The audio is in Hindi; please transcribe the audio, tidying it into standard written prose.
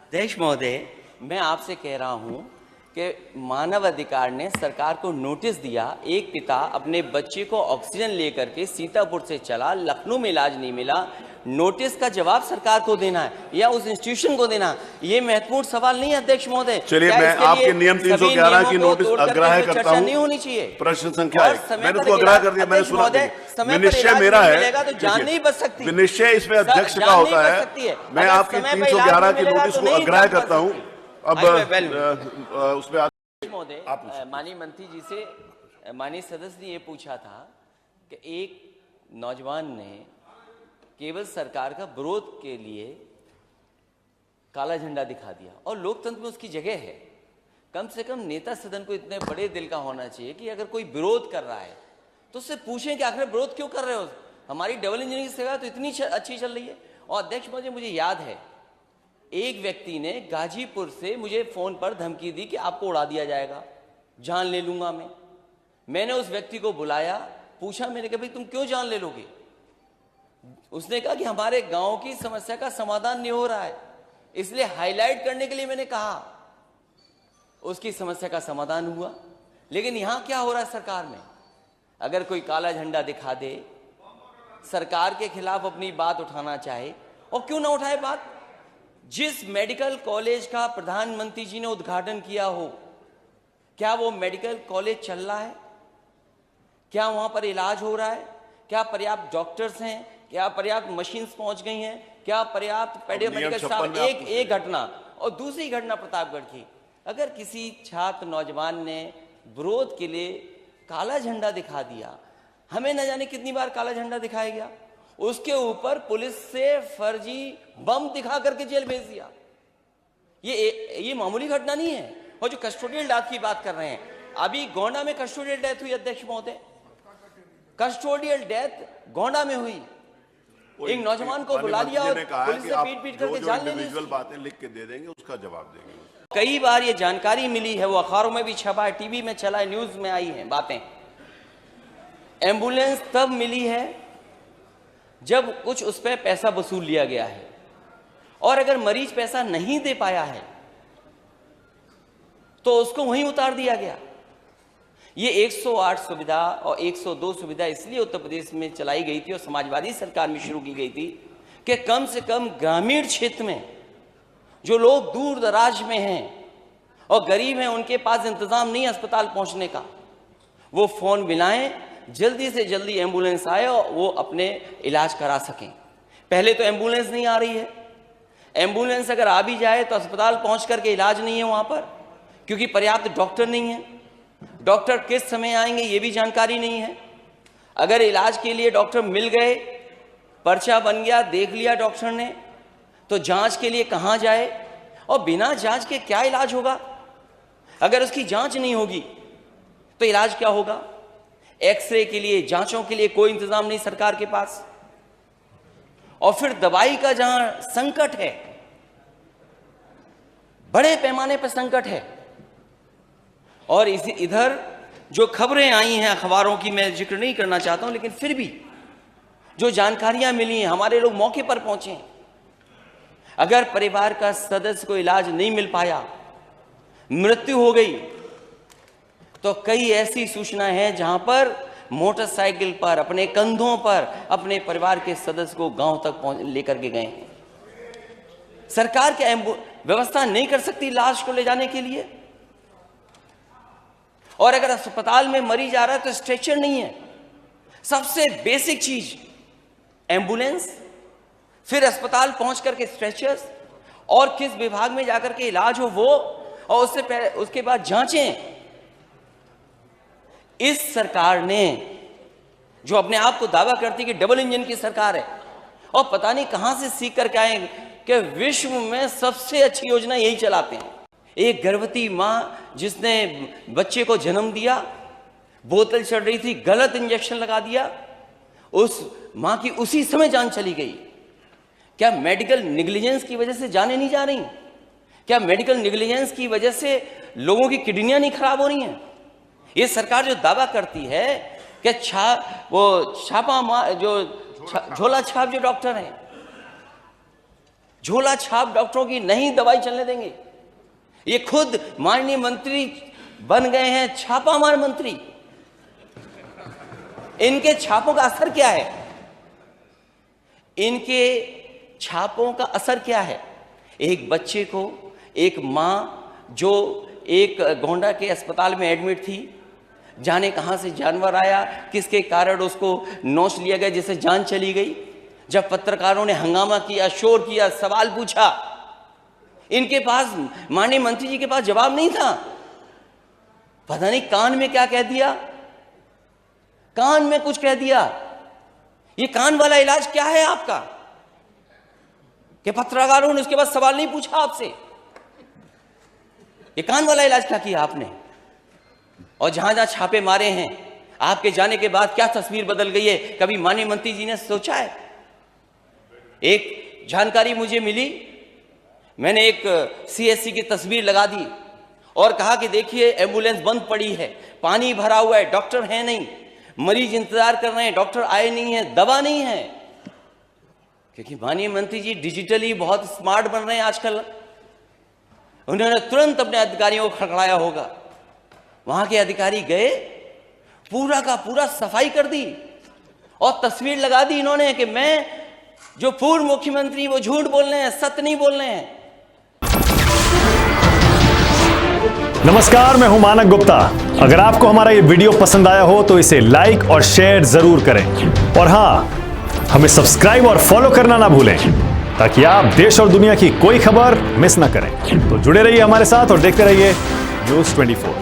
अध्यक्ष महोदय, मैं आपसे कह रहा हूं कि मानव अधिकार ने सरकार को नोटिस दिया। एक पिता अपने बच्चे को ऑक्सीजन लेकर के सीतापुर से चला, लखनऊ में इलाज नहीं मिला। नोटिस का जवाब सरकार को देना है या उस इंस्टीट्यूशन को देना, ये महत्वपूर्ण सवाल नहीं है अध्यक्ष महोदय। चलिए, मैं आपके नियम 311 की नोटिस अग्राह्य करता हूं। नहीं होनी चाहिए। प्रश्न संख्या 1 मैंने उसको अग्राह्य कर दिया, मैंने सुना। विनिश्चय मेरा है तो जान नहीं बच सकती। विनिश्चय इसमें अध्यक्ष का होता है। मैं आपकी 311 की नोटिस को अग्राह्य करता हूं। अब उसमें महोदय, माननीय मंत्री जी से माननीय सदस्य ने ये पूछा था कि एक नौजवान ने केवल सरकार का विरोध के लिए काला झंडा दिखा दिया और लोकतंत्र में उसकी जगह है। कम से कम नेता सदन को इतने बड़े दिल का होना चाहिए कि अगर कोई विरोध कर रहा है तो उससे पूछें कि आखिर विरोध क्यों कर रहे हो। हमारी डबल इंजन की सेवा तो इतनी अच्छी चल रही है। और अध्यक्ष महोदय, मुझे याद है एक व्यक्ति ने गाजीपुर से मुझे फोन पर धमकी दी कि आपको उड़ा दिया जाएगा, जान ले लूंगा मैं। मैंने उस व्यक्ति को बुलाया, पूछा, मैंने कहा भाई तुम क्यों जान ले लोगे। उसने कहा कि हमारे गांव की समस्या का समाधान नहीं हो रहा है, इसलिए हाईलाइट करने के लिए मैंने कहा। उसकी समस्या का समाधान हुआ। लेकिन यहां क्या हो रहा है सरकार में, अगर कोई काला झंडा दिखा दे, सरकार के खिलाफ अपनी बात उठाना चाहे, और क्यों ना उठाए बात। जिस मेडिकल कॉलेज का प्रधानमंत्री जी ने उद्घाटन किया हो, क्या वो मेडिकल कॉलेज चल रहा है? क्या वहां पर इलाज हो रहा है? क्या पर्याप्त डॉक्टर्स हैं? क्या पर्याप्त मशीन्स पहुंच गई हैं? क्या पर्याप्त मेडिकल स्टाफ? एक घटना। और दूसरी घटना प्रतापगढ़ की, अगर किसी छात्र नौजवान ने विरोध के लिए काला झंडा दिखा दिया, हमें न जाने कितनी बार काला झंडा दिखाया गया, उसके ऊपर पुलिस से फर्जी बम दिखा करके जेल भेज दिया। ये मामूली घटना नहीं है। और जो कस्टोडियल डेथ की बात कर रहे हैं, अभी गोंडा में कस्टोडियल डेथ हुई अध्यक्ष महोदय, कस्टोडियल डेथ गोंडा में हुई। एक नौजवान को बुला लिया और पुलिस से पीट करके जान ले ली। बातें लिख के दे देंगे, उसका जवाब देंगे। कई बार ये जानकारी मिली है, वो अखबारों में भी छपा है, टीवी में चला है, न्यूज में आई है बातें। एम्बुलेंस तब मिली है जब कुछ उस पर पैसा वसूल लिया गया है, और अगर मरीज पैसा नहीं दे पाया है तो उसको वहीं उतार दिया गया। ये 108 सुविधा और 102 सुविधा इसलिए उत्तर प्रदेश में चलाई गई थी और समाजवादी सरकार में शुरू की गई थी कि कम से कम ग्रामीण क्षेत्र में जो लोग दूर दराज में हैं और गरीब हैं, उनके पास इंतजाम नहीं है अस्पताल पहुंचने का, वो फोन मिलाएं, जल्दी से जल्दी एम्बुलेंस आए और वो अपने इलाज करा सकें। पहले तो एम्बुलेंस नहीं आ रही है। एम्बुलेंस अगर आ भी जाए तो अस्पताल पहुंच करके इलाज नहीं है वहां पर, क्योंकि पर्याप्त डॉक्टर नहीं है। डॉक्टर किस समय आएंगे ये भी जानकारी नहीं है। अगर इलाज के लिए डॉक्टर मिल गए, पर्चा बन गया, देख लिया डॉक्टर ने, तो जांच के लिए कहां जाए, और बिना जांच के क्या इलाज होगा। अगर उसकी जांच नहीं होगी तो इलाज क्या होगा। एक्सरे के लिए, जांचों के लिए कोई इंतजाम नहीं सरकार के पास। और फिर दवाई का जहां संकट है, बड़े पैमाने पर संकट है, और इधर जो खबरें आई हैं अखबारों की, मैं जिक्र नहीं करना चाहता हूं, लेकिन फिर भी जो जानकारियां मिली हैं, हमारे लोग मौके पर पहुंचे। अगर परिवार का सदस्य को इलाज नहीं मिल पाया, मृत्यु हो गई, तो कई ऐसी सूचनाएं हैं जहां पर मोटरसाइकिल पर, अपने कंधों पर अपने परिवार के सदस्य को गांव तक लेकर के गए हैं। सरकार क्या व्यवस्था नहीं कर सकती लाश को ले जाने के लिए? और अगर अस्पताल में मरीज आ रहा है तो स्ट्रेचर नहीं है। सबसे बेसिक चीज एम्बुलेंस, फिर अस्पताल पहुंच करके स्ट्रेचर्स, और किस विभाग में जाकर के इलाज हो वो, और उसके बाद जांचें। इस सरकार ने, जो अपने आप को दावा करती कि डबल इंजन की सरकार है, और पता नहीं कहां से सीख करके आए कि विश्व में सबसे अच्छी योजना यही चलाते हैं। एक गर्भवती मां जिसने बच्चे को जन्म दिया, बोतल चढ़ रही थी, गलत इंजेक्शन लगा दिया, उस मां की उसी समय जान चली गई। क्या मेडिकल नेग्लिजेंस की वजह से जानें नहीं जा रही? क्या मेडिकल नेग्लिजेंस की वजह से लोगों की किडनियां नहीं खराब हो रही हैं? ये सरकार जो दावा करती है कि झोला छाप जो डॉक्टर हैं, झोला छाप डॉक्टरों की नहीं दवाई चलने देंगे। ये खुद माननीय मंत्री बन गए हैं छापामार मंत्री। इनके छापों का असर क्या है? इनके छापों का असर क्या है? एक बच्चे को, एक मां जो एक गोंडा के अस्पताल में एडमिट थी, जाने कहां से जानवर आया, किसके कारण उसको नोच लिया गया, जिससे जान चली गई। जब पत्रकारों ने हंगामा किया, शोर किया, सवाल पूछा, इनके पास, माननीय मंत्री जी के पास जवाब नहीं था। पता नहीं कान में क्या कह दिया, कान में कुछ कह दिया। ये कान वाला इलाज क्या है आपका कि पत्रकारों ने उसके बाद सवाल नहीं पूछा आपसे? ये कान वाला इलाज क्या किया आपने? और जहां जहां छापे मारे हैं, आपके जाने के बाद क्या तस्वीर बदल गई है, कभी माननीय मंत्री जी ने सोचा है? एक जानकारी मुझे मिली, मैंने एक सीएससी की तस्वीर लगा दी और कहा कि देखिए एम्बुलेंस बंद पड़ी है, पानी भरा हुआ है, डॉक्टर है नहीं, मरीज इंतजार कर रहे हैं, डॉक्टर आए नहीं है, दवा नहीं है। क्योंकि माननीय मंत्री जी डिजिटली बहुत स्मार्ट बन रहे हैं आजकल। उन्होंने तुरंत अपने अधिकारियों को खड़खड़ाया होगा। वहां के अधिकारी गए, पूरा का पूरा सफाई कर दी और तस्वीर लगा दी इन्होंने कि मैं जो पूर्व मुख्यमंत्री वो झूठ बोल रहे हैं, सत्य नहीं बोल रहे हैं। नमस्कार, मैं हूं मानक गुप्ता। अगर आपको हमारा ये वीडियो पसंद आया हो तो इसे लाइक और शेयर जरूर करें और हां, हमें सब्सक्राइब और फॉलो करना ना भूलें ताकि आप देश और दुनिया की कोई खबर मिस ना करें। तो जुड़े रहिए हमारे साथ और देखते रहिए न्यूज़ 24।